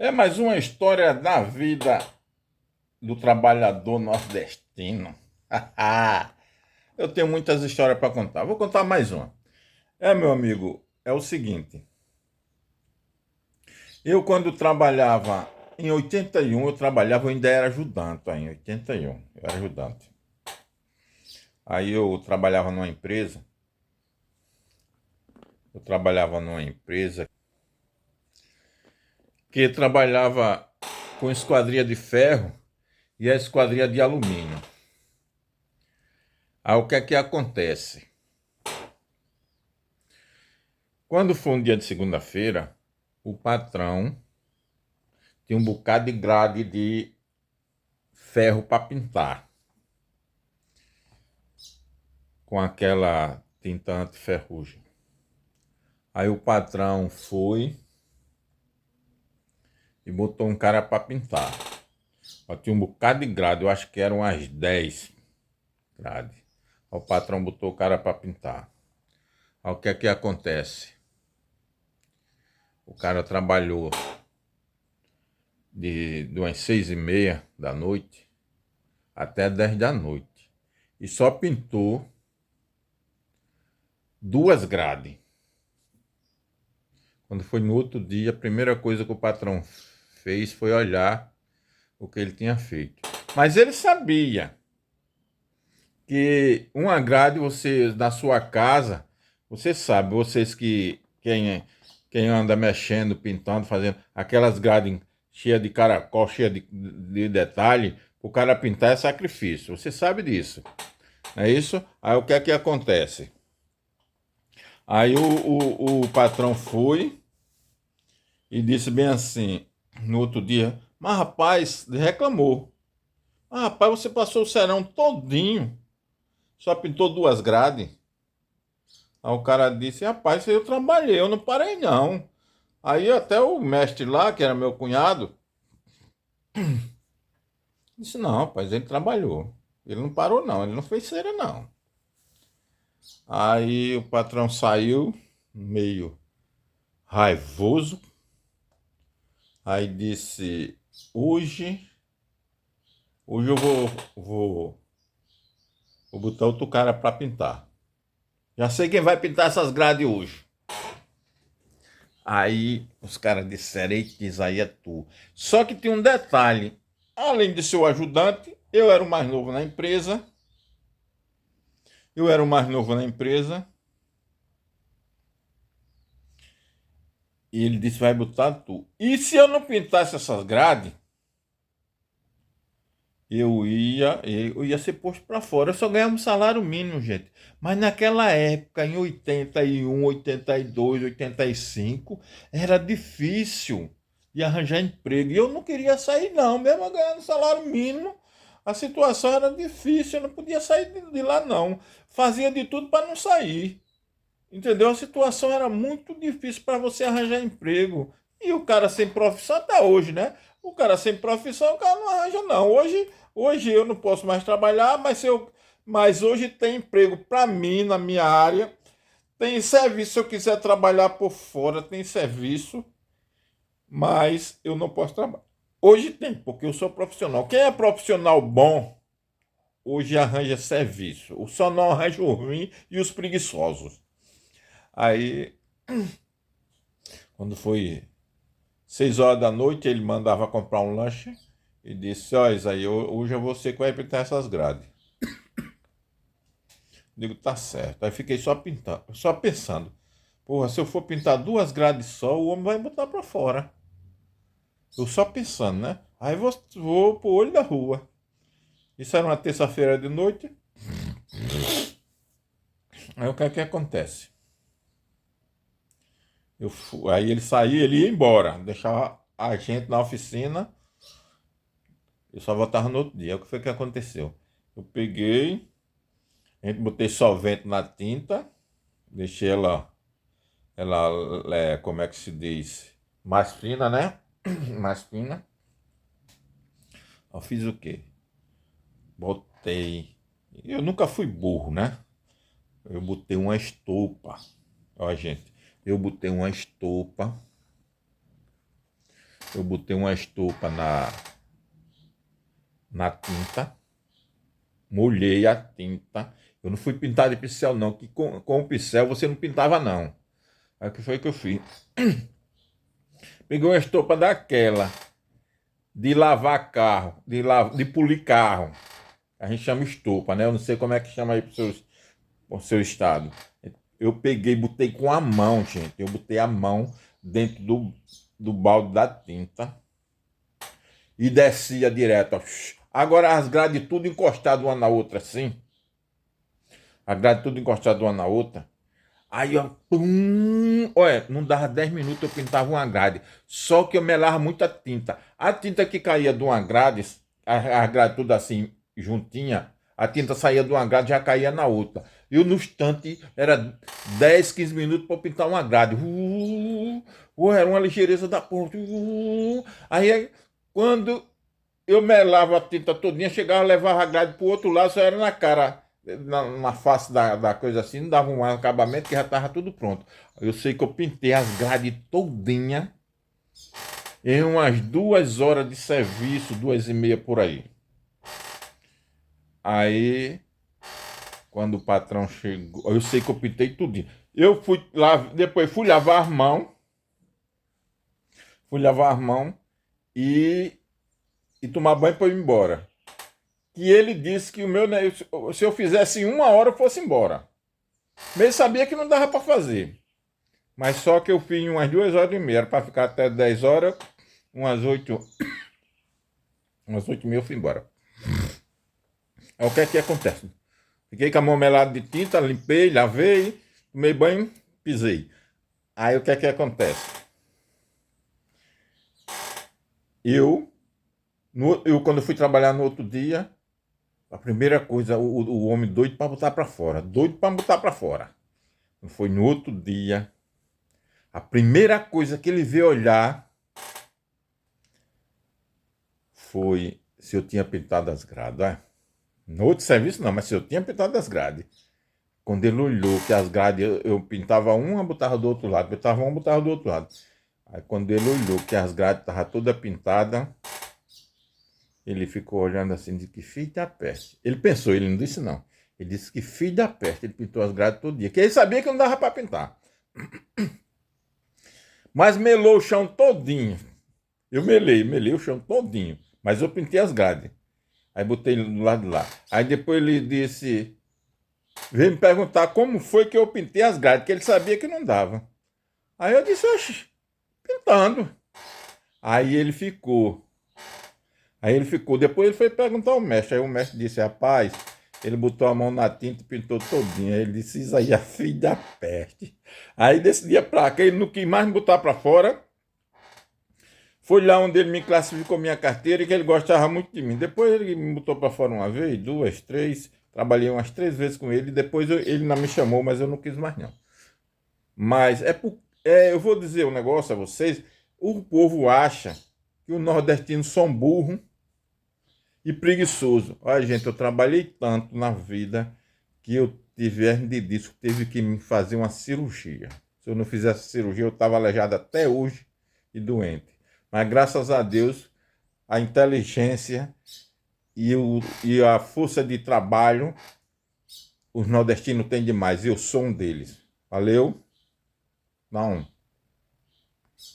É mais uma história da vida do trabalhador nordestino. Eu tenho muitas histórias para contar. Vou contar mais uma. Meu amigo, é o seguinte. Eu, quando trabalhava em 81, eu ainda era ajudante. Em 81, eu era ajudante. Aí eu trabalhava numa empresa que trabalhava com esquadria de ferro e a esquadria de alumínio. Aí o que é que acontece? Quando foi um dia de segunda-feira, o patrão tinha um bocado de grade de ferro para pintar, com aquela tinta antiferrugem. Aí o patrão foi e botou um cara para pintar. Tinha um bocado de grade, eu acho que eram umas 10 grades. Aí o patrão botou o cara para pintar. Aí o que é que acontece? O cara trabalhou de umas 6h30 da noite até 10 da noite. E só pintou 2 grades. Quando foi no outro dia, a primeira coisa que o patrão fez foi olhar o que ele tinha feito. Mas ele sabia que uma grade, você, na sua casa, você sabe, vocês quem anda mexendo, pintando, fazendo aquelas grades cheias de caracol, cheias de detalhe, o cara pintar é sacrifício. Você sabe disso, não é isso? Aí o que é que acontece? Aí o patrão foi e disse bem assim, no outro dia, mas rapaz, reclamou. Mas rapaz, você passou o serão todinho, só pintou 2 grades. Aí o cara disse, rapaz, eu trabalhei, eu não parei não. Aí até o mestre lá, que era meu cunhado, disse, não, rapaz, ele trabalhou. Ele não parou não, ele não fez cera não. Aí o patrão saiu, meio raivoso. Aí disse, hoje eu vou botar outro cara para pintar. Já sei quem vai pintar essas grades hoje. Aí os caras disseram, eita, Isaí é tu. Só que tinha um detalhe. Além de ser o ajudante, eu era o mais novo na empresa. E ele disse, vai botar tu. E se eu não pintasse essas grades, eu ia ser posto para fora. Eu só ganhava um salário mínimo, gente. Mas naquela época, em 81, 82, 85, era difícil de arranjar emprego. E eu não queria sair, não. Mesmo ganhando salário mínimo, a situação era difícil. Eu não podia sair de lá, não. Fazia de tudo para não sair. Entendeu? A situação era muito difícil para você arranjar emprego. E o cara sem profissão, até hoje, né? O cara sem profissão, o cara não arranja, não. Hoje eu não posso mais trabalhar, mas hoje tem emprego para mim, na minha área. Tem serviço, se eu quiser trabalhar por fora, tem serviço, mas eu não posso trabalhar. Hoje tem, porque eu sou profissional. Quem é profissional bom, hoje arranja serviço. O só não arranja o ruim e os preguiçosos. Aí, quando foi 6 horas da noite, ele mandava comprar um lanche e disse, ó, Isaí, hoje é você que vai pintar essas grades. Digo, tá certo. Aí fiquei só pintando, só pensando. Porra, se eu for pintar 2 grades só, o homem vai botar pra fora. Eu só pensando, né? Aí vou pro olho da rua. Isso era uma terça-feira de noite. Aí o que é que acontece? Aí ele saía, ele ia embora, deixava a gente na oficina. Eu só voltava no outro dia. O que foi que aconteceu? Eu peguei, a gente botei solvente na tinta, deixei ela como é que se diz? Mais fina, né? Mais fina. Eu fiz o quê? Botei. Eu nunca fui burro, né? Eu botei uma estopa. Ó, gente, eu botei uma estopa Eu botei uma estopa na tinta, molhei a tinta. Eu não fui pintar de pincel não, que com o pincel você não pintava não. Aí o que foi que eu fiz? Peguei uma estopa daquela, de lavar carro, de polir carro. A gente chama estopa, né? Eu não sei como é que chama aí pro seu estado. Eu peguei, botei com a mão, gente. Eu botei a mão dentro do balde da tinta e descia direto. Ó. Agora as grades tudo encostado uma na outra assim. As grades tudo encostado uma na outra. Aí, ó, pum, olha, não dava 10 minutos eu pintava uma grade. Só que eu melava muita tinta. A tinta que caía de uma grade, a grade tudo assim, juntinha, a tinta saía de uma grade e já caía na outra. Eu, no instante, era 10, 15 minutos para pintar uma grade. Era uma ligeireza da porra. Aí, quando eu melava a tinta todinha, chegava, levava a grade pro outro lado, só era na cara, na face da coisa assim, não dava um acabamento que já estava tudo pronto. Eu sei que eu pintei as grades todinha em umas 2 horas de serviço, 2h30 por aí. Aí, quando o patrão chegou, eu sei que eu pintei tudinho. Eu fui lá, depois fui lavar as mãos e tomar banho para ir embora. Que ele disse que o meu, se eu fizesse em 1 hora, eu fosse embora. Mas ele sabia que não dava para fazer. Mas só que eu fiz em umas 2 horas e meia, para ficar até 10 horas, umas 8h30 eu fui embora. Aí o que é que acontece? Fiquei com a mão melada de tinta, limpei, lavei, tomei banho, pisei. Aí o que é que acontece? Quando eu fui trabalhar no outro dia, a primeira coisa, o homem doido para botar para fora. Doido para botar para fora. Foi no outro dia. A primeira coisa que ele veio olhar foi se eu tinha pintado as grades. No outro serviço não, mas se eu tinha pintado as grades. Quando ele olhou que as grades, eu pintava uma, botava do outro lado. Pintava uma, botava do outro lado. Aí quando ele olhou que as grades estavam todas pintadas, ele ficou olhando assim, de que filho da peste. Ele pensou, ele não disse não. Ele disse que filho da peste, ele pintou as grades todo dia. Que ele sabia que não dava para pintar. Mas melou o chão todinho. Eu melei o chão todinho. Mas eu pintei as grades. Aí botei do lado de lá. Aí depois ele disse, veio me perguntar como foi que eu pintei as grades, que ele sabia que não dava. Aí eu disse, oxe, pintando. Aí ele ficou. Depois ele foi perguntar ao mestre. Aí o mestre disse, rapaz, ele botou a mão na tinta e pintou todinho. Aí ele disse, isso aí é filho da peste. Aí desse dia pra cá, ele não quis mais me botar pra fora. Foi lá onde ele me classificou minha carteira e que ele gostava muito de mim. Depois ele me botou pra fora uma vez, 2, 3. Trabalhei umas 3 vezes com ele. Depois ele não me chamou, mas eu não quis mais não. Mas eu vou dizer um negócio a vocês. O povo acha que os nordestinos são burros e preguiçoso. Olha, gente, eu trabalhei tanto na vida que eu tive hernia de disco, teve que me fazer uma cirurgia. Se eu não fizesse cirurgia, eu estava aleijado até hoje e doente. Mas graças a Deus, a inteligência e a força de trabalho, os nordestinos têm demais. Eu sou um deles. Valeu? Não.